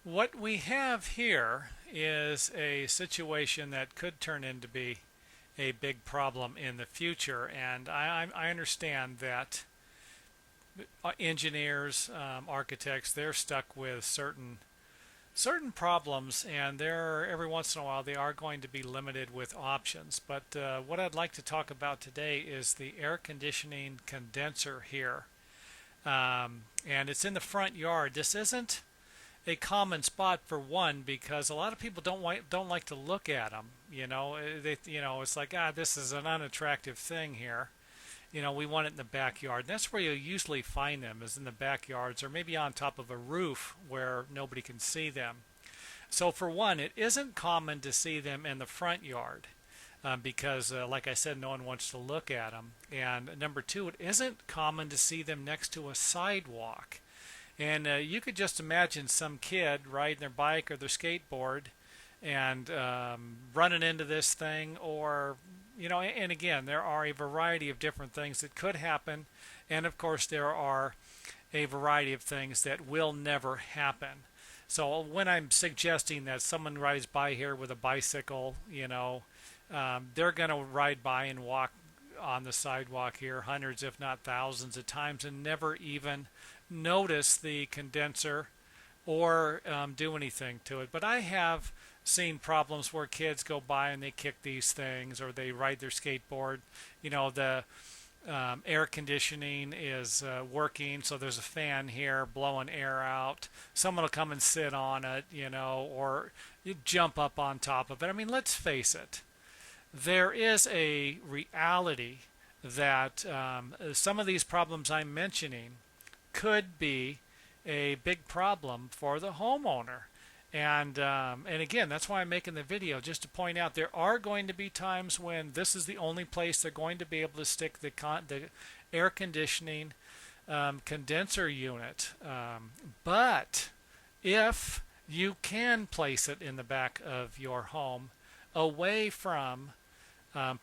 What we have here is a situation that could turn into be a big problem in the future, and I understand that engineers, architects, they're stuck with certain problems, and they're every once in a while they are going to be limited with options. But what I'd like to talk about today is the air conditioning condenser here, and it's in the front yard. This isn't a common spot for one because a lot of people don't like to look at them. It's like this is an unattractive thing here. We want it in the backyard. And that's where you usually find them is in the backyards or maybe on top of a roof where nobody can see them. So for one, it isn't common to see them in the front yard because, like I said, no one wants to look at them. And number two, it isn't common to see them next to a sidewalk. And you could just imagine some kid riding their bike or their skateboard and running into this thing, or, and again, there are a variety of different things that could happen. And of course, there are a variety of things that will never happen. So when I'm suggesting that someone rides by here with a bicycle, they're going to ride by and walk on the sidewalk here hundreds, if not thousands of times, and never even notice the condenser or do anything to it. But I have seen problems where kids go by and they kick these things or they ride their skateboard. The air conditioning is working, so there's a fan here blowing air out. Someone will come and sit on it, or you jump up on top of it. I mean, let's face it. There is a reality that some of these problems I'm mentioning could be a big problem for the homeowner. And again, that's why I'm making the video, just to point out there are going to be times when this is the only place they're going to be able to stick the air conditioning condenser unit. But if you can place it in the back of your home away from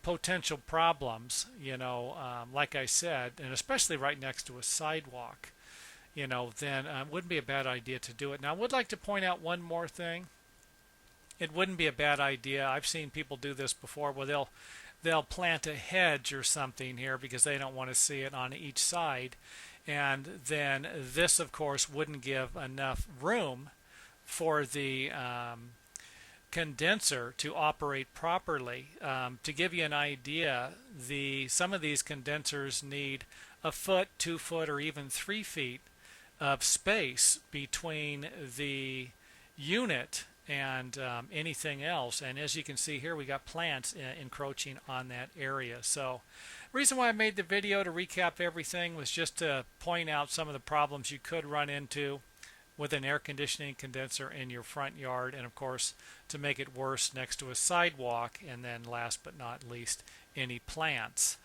potential problems, like I said, and especially right next to a sidewalk, then it wouldn't be a bad idea to do it. Now, I would like to point out one more thing. It wouldn't be a bad idea. I've seen people do this before where they'll plant a hedge or something here because they don't want to see it on each side. And then this, of course, wouldn't give enough room for the condenser to operate properly. To give you an idea, some of these condensers need a foot, 2 foot, or even 3 feet of space between the unit and anything else. And as you can see here, we got plants encroaching on that area. So the reason why I made the video to recap everything was just to point out some of the problems you could run into with an air conditioning condenser in your front yard, and of course to make it worse next to a sidewalk, and then last but not least any plants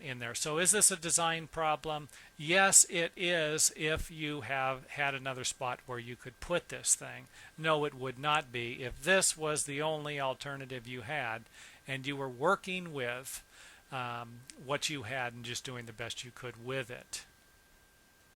in there. So is this a design problem? Yes, it is if you have had another spot where you could put this thing. No, it would not be if this was the only alternative you had and you were working with what you had and just doing the best you could with it.